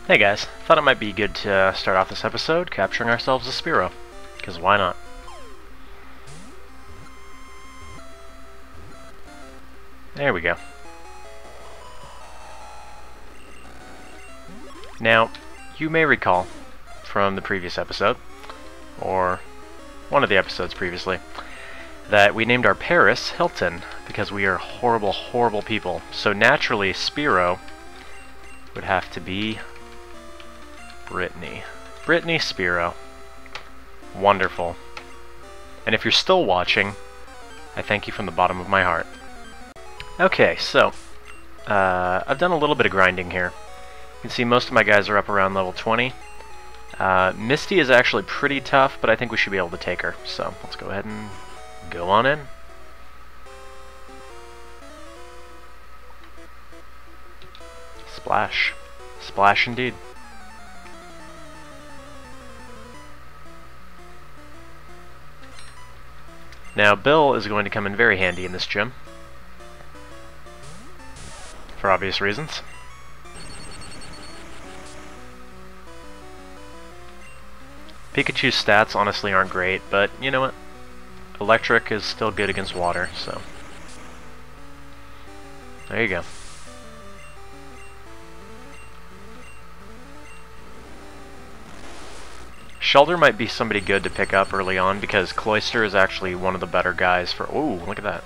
Hey guys, thought it might be good to start off this episode capturing ourselves a Spearow, because why not? There we go. Now, you may recall from the previous episode, or one of the episodes previously, that we named our Paris Hilton because we are horrible, horrible people. So naturally, Spearow would have to be Brittany. Brittany Spearow. Wonderful. And if you're still watching, I thank you from the bottom of my heart. Okay, so I've done a little bit of grinding here. You can see most of my guys are up around level 20. Misty is actually pretty tough, but I think we should be able to take her. So let's go ahead and go on in. Splash. Splash indeed. Now Bill is going to come in very handy in this gym, for obvious reasons. Pikachu's stats honestly aren't great, but you know what? Electric is still good against water, so there you go. Shellder might be somebody good to pick up early on because Cloyster is actually one of the better guys for... Ooh, look at that.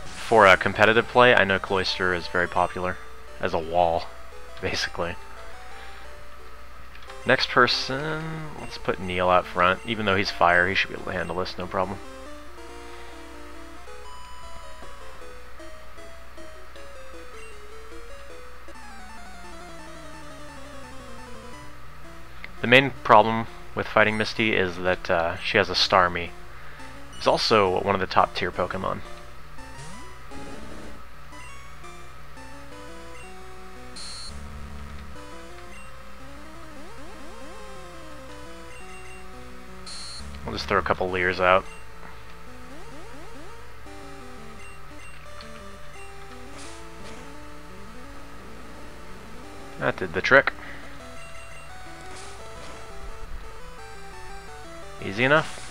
For a competitive play, I know Cloyster is very popular as a wall, basically. Next person, let's put Neil out front. Even though he's fire, he should be able to handle this, no problem. The main problem with fighting Misty is that she has a Starmie. He's also one of the top tier Pokemon. I'll just throw a couple Leers out. That did the trick. Easy enough.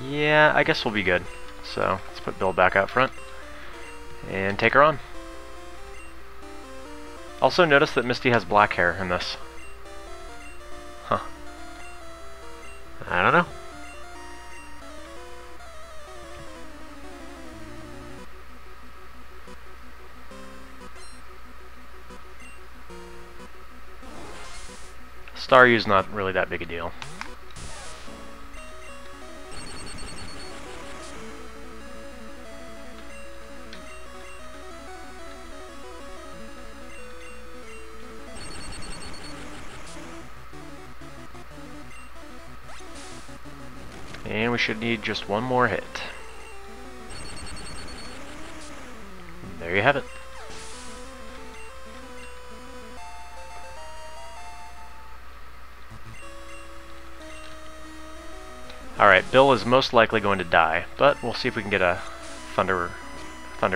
Yeah, I guess we'll be good. So, let's put Bill back out front and take her on. Also notice that Misty has black hair in this. Huh. I don't know. Staryu's not really that big a deal. And we should need just one more hit. There you have it. Alright, Bill is most likely going to die, but we'll see if we can get a thunder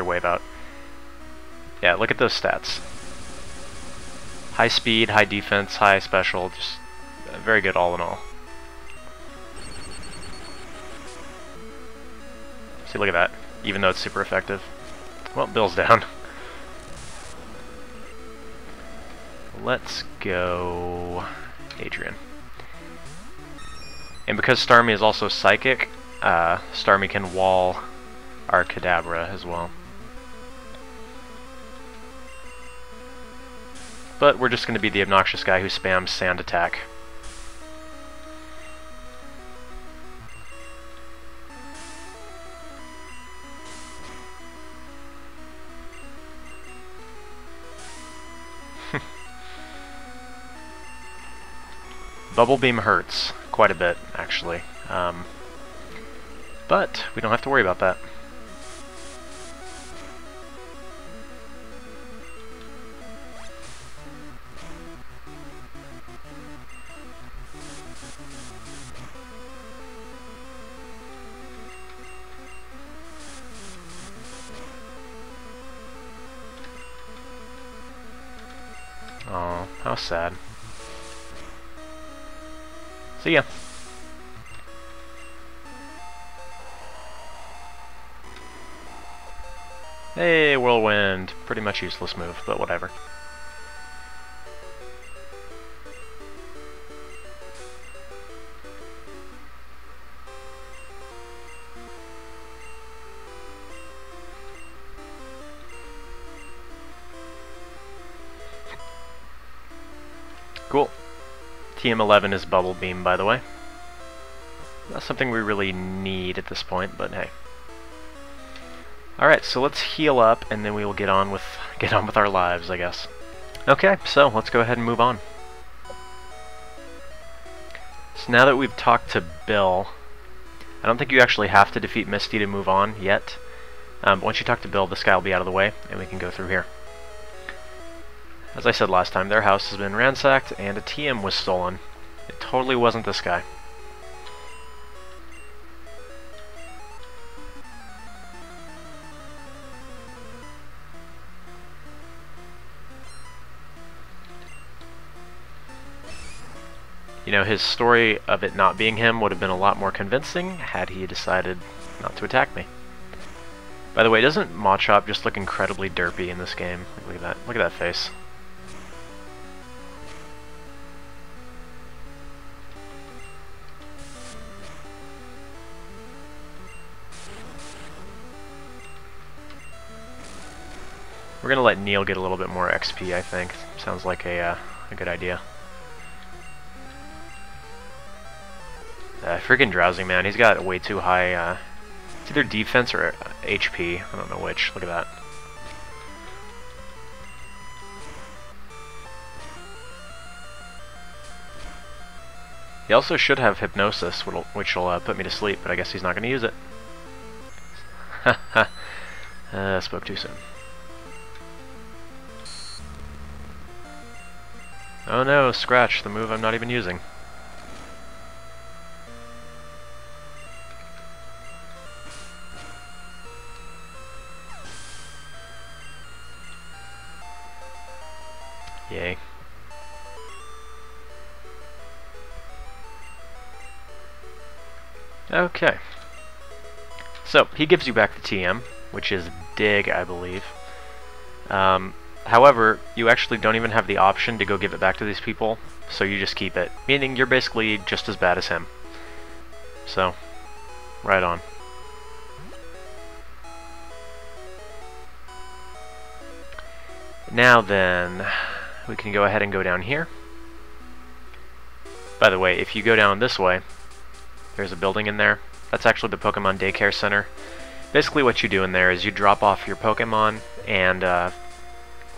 wave out. Yeah, look at those stats. High speed, high defense, high special, just very good all in all. See, look at that, even though it's super effective. Well, Bill's down. Let's go Adrian. And because Starmie is also psychic, Starmie can wall our Kadabra as well. But we're just going to be the obnoxious guy who spams Sand Attack. Bubble Beam hurts quite a bit, actually. But we don't have to worry about that. How sad. See ya. Hey, whirlwind. Pretty much useless move, but whatever. Cool. TM11 is Bubble Beam, by the way. Not something we really need at this point, but hey. Alright, so let's heal up, and then we will get on with our lives, I guess. Okay, so let's go ahead and move on. So now that we've talked to Bill, I don't think you actually have to defeat Misty to move on yet. But once you talk to Bill, this guy will be out of the way, and we can go through here. As I said last time, their house has been ransacked, and a TM was stolen. It totally wasn't this guy. You know, his story of it not being him would have been a lot more convincing had he decided not to attack me. By the way, doesn't Machop just look incredibly derpy in this game? Look at that. Look at that face. We're gonna let Neil get a little bit more XP, I think. Sounds like a good idea. Freaking Drowsy, man. He's got way too high, it's either defense or HP. I don't know which. Look at that. He also should have Hypnosis, which will put me to sleep, but I guess he's not going to use it. Haha. Spoke too soon. Oh no, Scratch, the move I'm not even using. Yay. Okay. So, he gives you back the TM, which is Dig, I believe. However, you actually don't even have the option to go give it back to these people, so you just keep it. Meaning you're basically just as bad as him. So, right on. Now then, we can go ahead and go down here. By the way, if you go down this way, there's a building in there. That's actually the Pokemon Daycare Center. Basically what you do in there is you drop off your Pokemon, and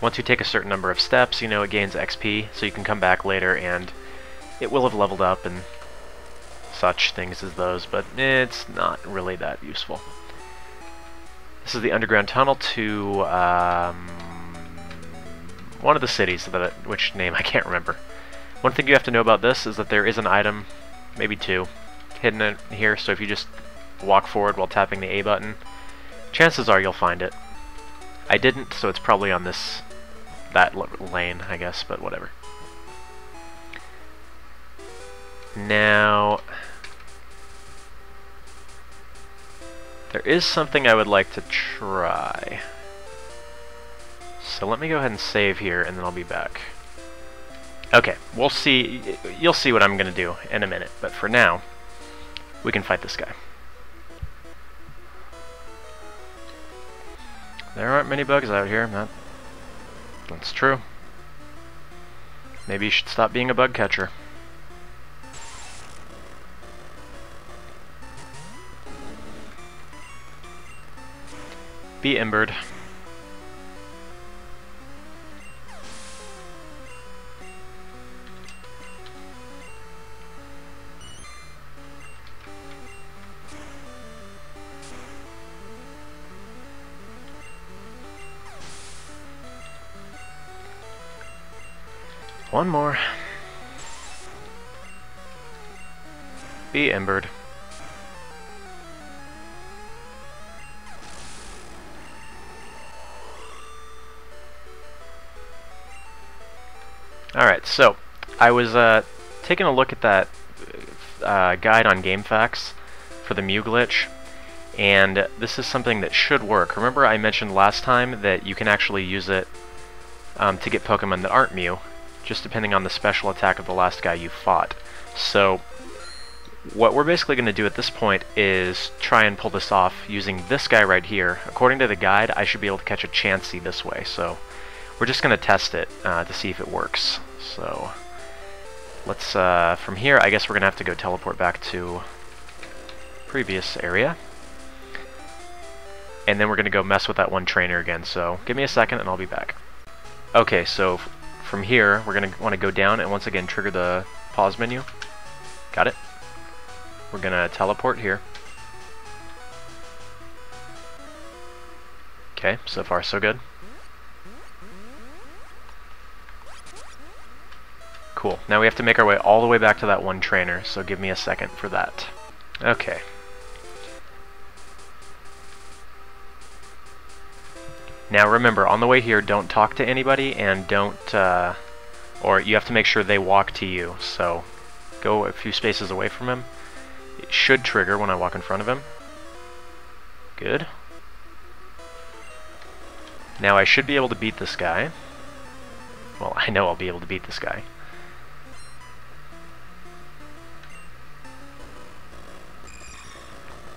once you take a certain number of steps, you know, it gains XP, so you can come back later and it will have leveled up and such things as those, but it's not really that useful. This is the underground tunnel to one of the cities, which name I can't remember. One thing you have to know about this is that there is an item, maybe two, hidden in here, so if you just walk forward while tapping the A button, chances are you'll find it. I didn't, so it's probably on that lane, I guess, but whatever. Now, there is something I would like to try. So let me go ahead and save here, and then I'll be back. Okay, we'll see. You'll see what I'm going to do in a minute, but for now, we can fight this guy. There aren't many bugs out here. That's true. Maybe you should stop being a bug catcher. Be embered. One more. Be embered. Alright, Alright, so I was taking a look at that guide on GameFAQs for the Mew glitch, and this is something that should work. Remember I mentioned last time that you can actually use it to get Pokemon that aren't Mew, just depending on the special attack of the last guy you fought. So what we're basically going to do at this point is try and pull this off using this guy right here. According to the guide, I should be able to catch a Chansey this way, so we're just going to test it to see if it works. So let's, from here, I guess we're going to have to go teleport back to previous area. And then we're going to go mess with that one trainer again, so give me a second and I'll be back. Okay, so from here, we're going to want to go down and once again trigger the pause menu. Got it? We're going to teleport here. Okay, so far so good. Cool. Now we have to make our way all the way back to that one trainer, so give me a second for that. Okay. Now remember, on the way here, don't talk to anybody and don't, or you have to make sure they walk to you, so go a few spaces away from him. It should trigger when I walk in front of him. Good. Now I should be able to beat this guy. Well, I know I'll be able to beat this guy.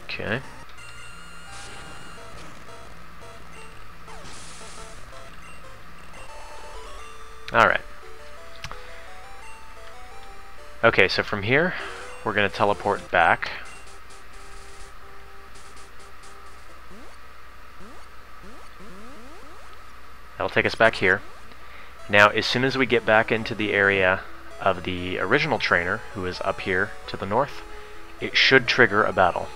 Okay. Alright. Okay, so from here, we're going to teleport back. That'll take us back here. Now, as soon as we get back into the area of the original trainer, who is up here to the north, it should trigger a battle.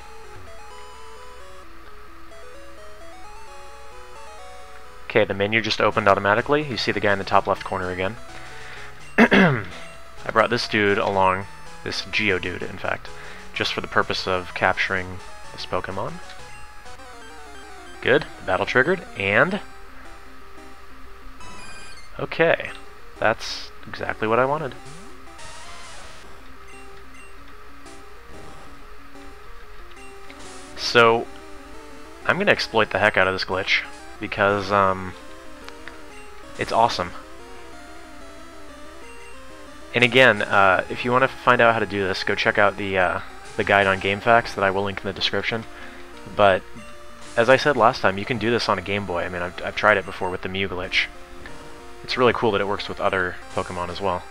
Okay, the menu just opened automatically. You see the guy in the top left corner again. I brought this dude along, this Geodude, in fact, just for the purpose of capturing this Pokemon. Good, battle triggered, and... okay, that's exactly what I wanted. So, I'm going to exploit the heck out of this glitch, because it's awesome. And again, if you want to find out how to do this, go check out the guide on GameFAQs that I will link in the description. But as I said last time, you can do this on a Game Boy. I mean, I've tried it before with the Mew glitch. It's really cool that it works with other Pokemon as well.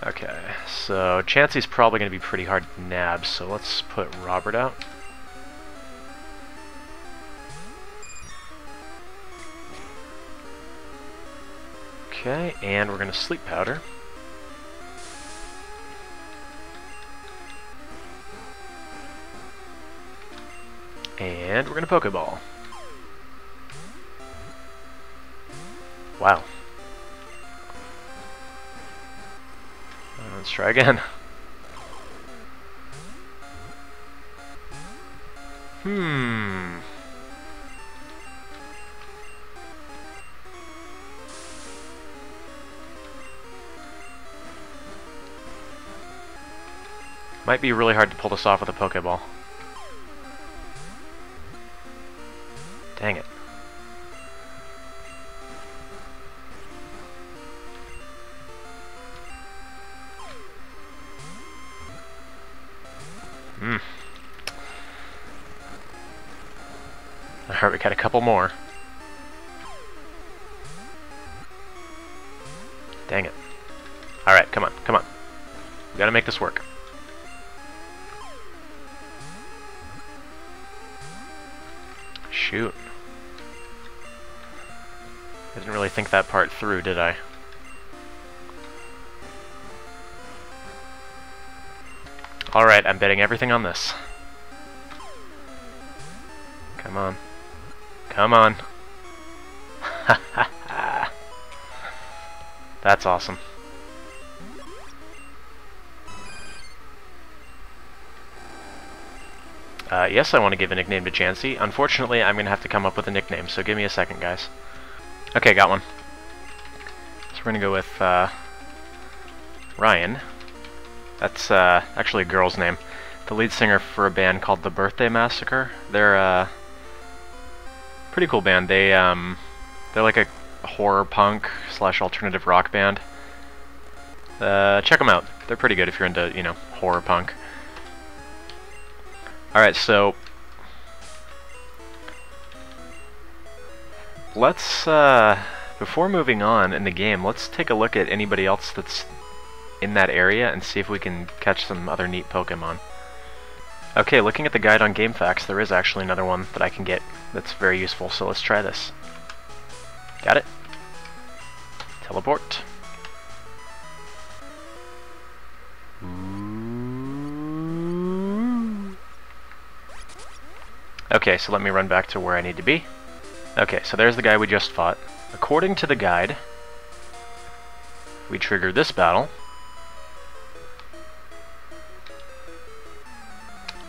Okay, so Chansey's probably going to be pretty hard to nab, so let's put Robert out. Okay, and we're going to Sleep Powder. And we're going to Pokeball. Wow. Let's try again. Might be really hard to pull this off with a Pokeball. Dang it. Alright, we got a couple more. Dang it. Alright, come on, come on. We gotta make this work. Shoot. I didn't really think that part through, did I? Alright, I'm betting everything on this. Come on. Come on. That's awesome. Yes, I want to give a nickname to Chansey. Unfortunately, I'm going to have to come up with a nickname, so give me a second, guys. Okay, got one. So we're gonna go with Ryan. That's actually a girl's name. The lead singer for a band called The Birthday Massacre. They're a pretty cool band. They're like a horror punk / alternative rock band. Check them out. They're pretty good if you're into, you know, horror punk. Alright, so let's, before moving on in the game, let's take a look at anybody else that's in that area and see if we can catch some other neat Pokemon. Okay, looking at the guide on GameFAQs, there is actually another one that I can get that's very useful, so let's try this. Got it. Teleport. Okay, so let me run back to where I need to be. Okay, so there's the guy we just fought. According to the guide, we trigger this battle.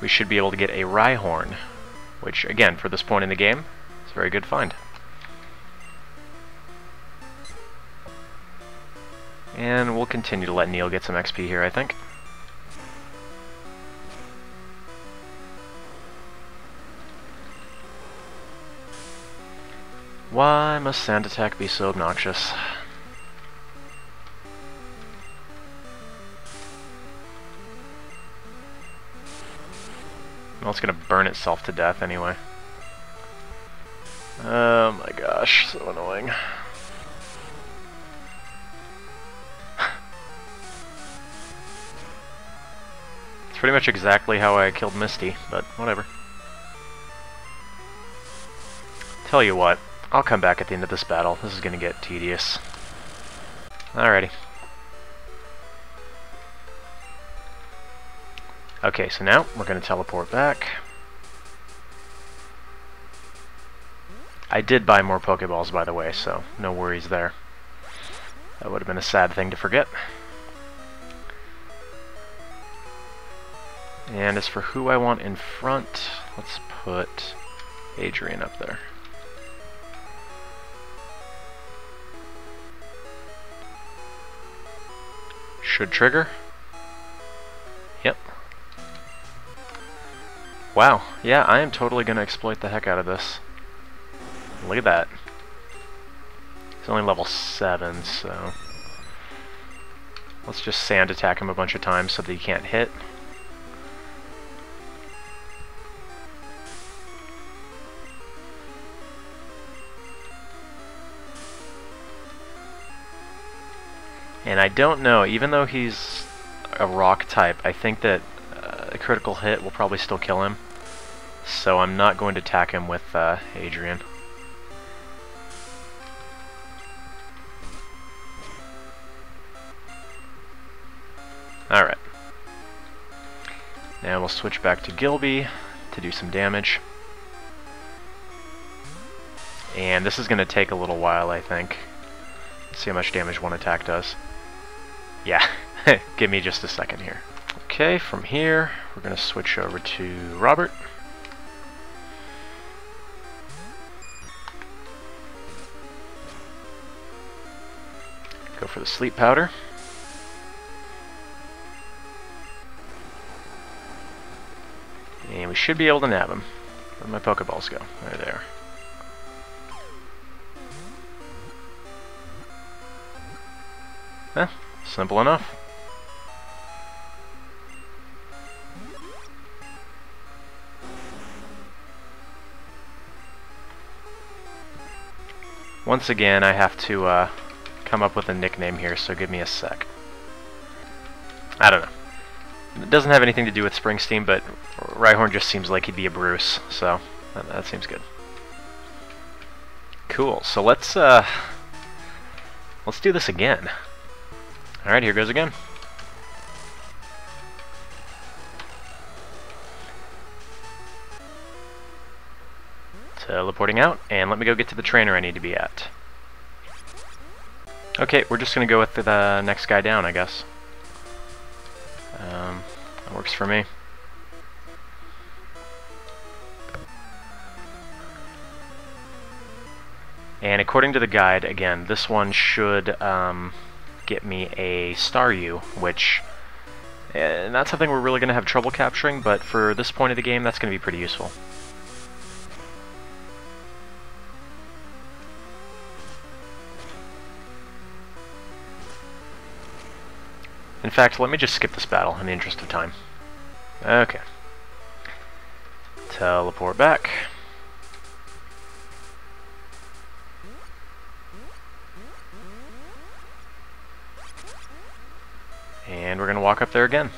We should be able to get a Rhyhorn, which, again, for this point in the game, is a very good find. And we'll continue to let Neil get some XP here, I think. Why must Sand Attack be so obnoxious? Well, it's gonna burn itself to death anyway. Oh my gosh, so annoying. It's pretty much exactly how I killed Misty, but whatever. Tell you what, I'll come back at the end of this battle. This is gonna get tedious. Alrighty. Okay, so now we're going to teleport back. I did buy more Pokeballs, by the way, so no worries there. That would have been a sad thing to forget. And as for who I want in front, let's put Adrian up there. Should trigger. Yep. Wow, yeah, I am totally going to exploit the heck out of this. Look at that. He's only level 7, so let's just Sand Attack him a bunch of times so that he can't hit. And I don't know, even though he's a rock type, I think that a critical hit will probably still kill him. So I'm not going to attack him with Adrian. Alright. Now we'll switch back to Gilby to do some damage. And this is going to take a little while, I think. Let's see how much damage one attack does. Yeah, give me just a second here. Okay, from here, we're going to switch over to Robert. Go for the Sleep Powder. And we should be able to nab him. Where'd my Pokeballs go? There they are. Eh, simple enough. Once again, I have to come up with a nickname here, so give me a sec. I don't know. It doesn't have anything to do with Springsteen, but Rhyhorn just seems like he'd be a Bruce, so that seems good. Cool. So let's do this again. All right, here goes again. Teleporting out, and let me go get to the trainer I need to be at. Okay, we're just gonna go with the next guy down, I guess. That works for me. And according to the guide, again, this one should get me a Staryu, which not something we're really going to have trouble capturing, but for this point of the game, that's going to be pretty useful. In fact, let me just skip this battle in the interest of time. Okay. Teleport back. And we're going to walk up there again.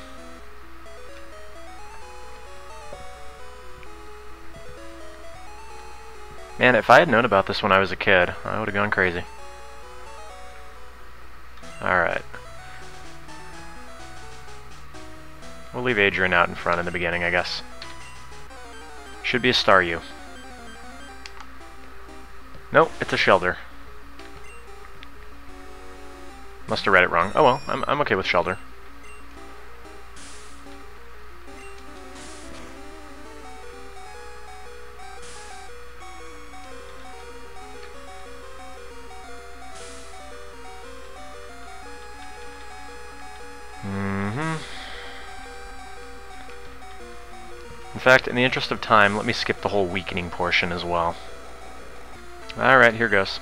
Man, if I had known about this when I was a kid, I would have gone crazy. Alright. We'll leave Adrian out in front in the beginning, I guess. Should be a Staryu. Nope, it's a Shelter. Must have read it wrong. Oh well, I'm okay with Shelter. In fact, in the interest of time, let me skip the whole weakening portion as well. Alright, here goes.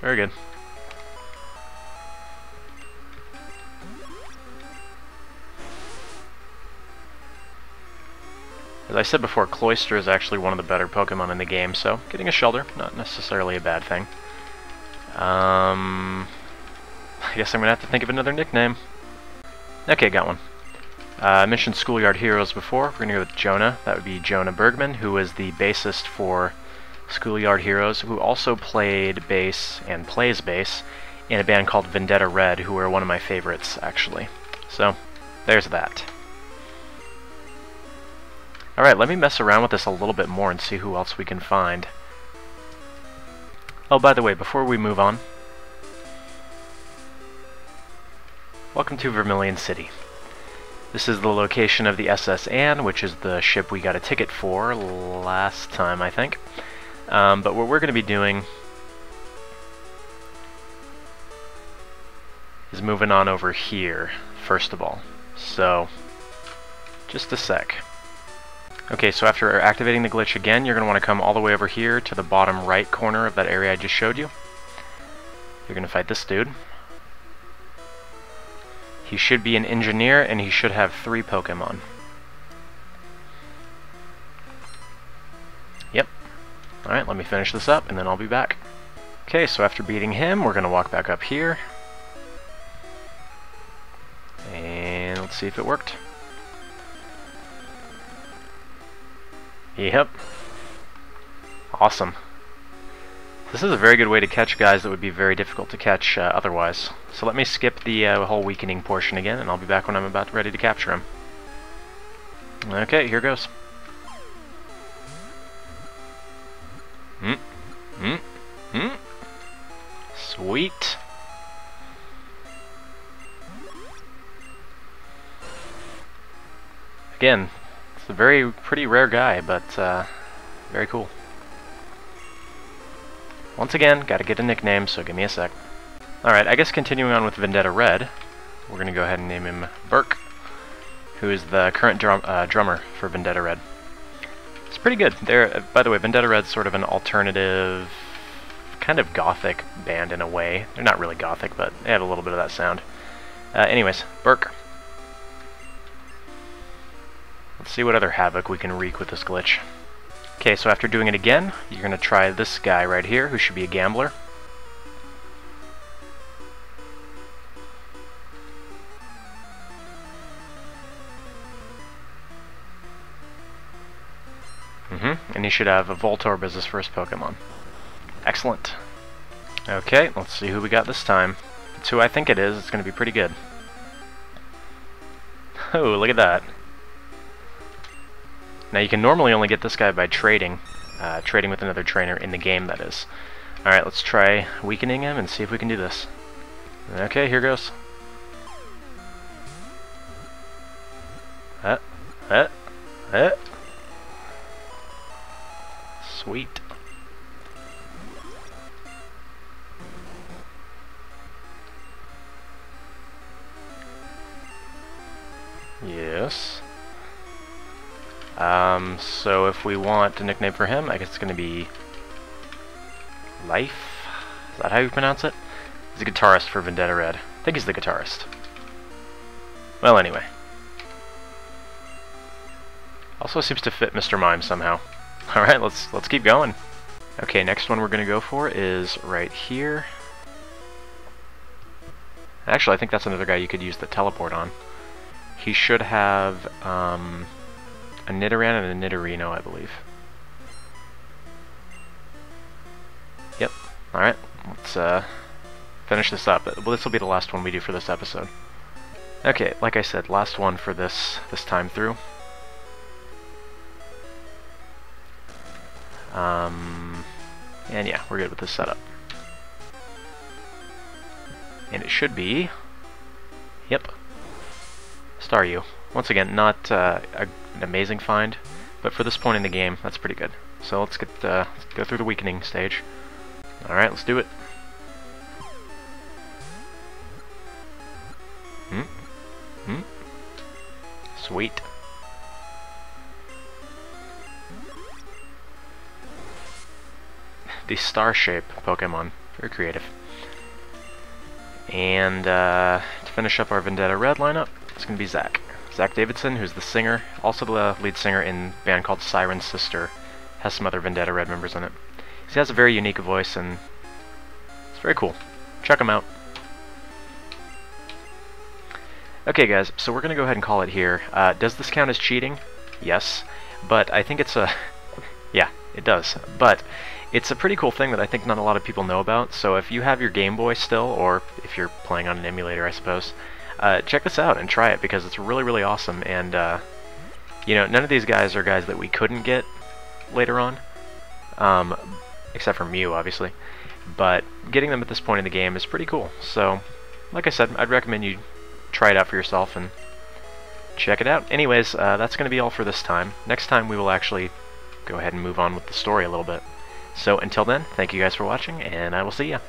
Very good. As I said before, Cloyster is actually one of the better Pokemon in the game, so getting a Shelter, not necessarily a bad thing. I guess I'm going to have to think of another nickname. Okay, got one. I mentioned Schoolyard Heroes before. We're going to go with Jonah. That would be Jonah Bergman, who is the bassist for Schoolyard Heroes, who also played bass and plays bass in a band called Vendetta Red, who are one of my favorites, actually. So, there's that. Alright, let me mess around with this a little bit more and see who else we can find. Oh, by the way, before we move on, welcome to Vermilion City. This is the location of the SS Anne, which is the ship we got a ticket for last time, I think. But what we're going to be doing is moving on over here, first of all. So, just a sec. Okay, so after activating the glitch again, you're going to want to come all the way over here to the bottom right corner of that area I just showed you. You're going to fight this dude. He should be an engineer, and he should have 3 Pokemon. Yep. Alright, let me finish this up, and then I'll be back. Okay, so after beating him, we're going to walk back up here. And let's see if it worked. Yep. Awesome. This is a very good way to catch guys that would be very difficult to catch otherwise. So let me skip the whole weakening portion again, and I'll be back when I'm about ready to capture him. Okay, here goes. Sweet. Again, it's a pretty rare guy, but very cool. Once again, gotta get a nickname, so give me a sec. Alright, I guess continuing on with Vendetta Red, we're gonna go ahead and name him Burke, who is the current drummer for Vendetta Red. It's pretty good. By the way, Vendetta Red's sort of an alternative, kind of gothic band in a way. They're not really gothic, but they have a little bit of that sound. Anyways, Burke. Let's see what other havoc we can wreak with this glitch. Okay, so after doing it again, you're going to try this guy right here, who should be a gambler. And he should have a Voltorb as his first Pokemon. Excellent. Okay, let's see who we got this time. It's who I think it is. It's going to be pretty good. Oh, look at that. Now you can normally only get this guy by trading with another trainer in the game, that is. Alright, let's try weakening him and see if we can do this. Okay, here goes. Uh, uh, uh. Sweet. Yes. So if we want a nickname for him, I guess it's gonna be Life? Is that how you pronounce it? He's a guitarist for Vendetta Red. I think he's the guitarist. Well, anyway. Also seems to fit Mr. Mime somehow. Alright, let's keep going. Okay, next one we're gonna go for is right here. Actually, I think that's another guy you could use the teleport on. He should have a Nidoran and a Nidorino, I believe. Yep. Alright, let's finish this up. Well, this will be the last one we do for this episode. Okay, like I said, last one for this time through. And yeah, we're good with this setup. And it should be... Yep. Staryu. Once again, not an amazing find, but for this point in the game, that's pretty good. So let's go through the weakening stage. Alright, let's do it. Sweet. These star-shape Pokemon. Very creative. And to finish up our Vendetta Red lineup, it's going to be Zach. Zach Davidson, who's the singer, also the lead singer in a band called Siren Sister. Has some other Vendetta Red members in it. He has a very unique voice, and it's very cool. Check him out. Okay guys, so we're going to go ahead and call it here. Does this count as cheating? Yes. But I think it's a... yeah, it does. But it's a pretty cool thing that I think not a lot of people know about. So if you have your Game Boy still, or if you're playing on an emulator, I suppose, check this out and try it, because it's really, really awesome. And, you know, none of these guys are guys that we couldn't get later on. Except for Mew, obviously. But getting them at this point in the game is pretty cool. So, like I said, I'd recommend you try it out for yourself and check it out. Anyways, that's going to be all for this time. Next time we will actually go ahead and move on with the story a little bit. So until then, thank you guys for watching, and I will see ya.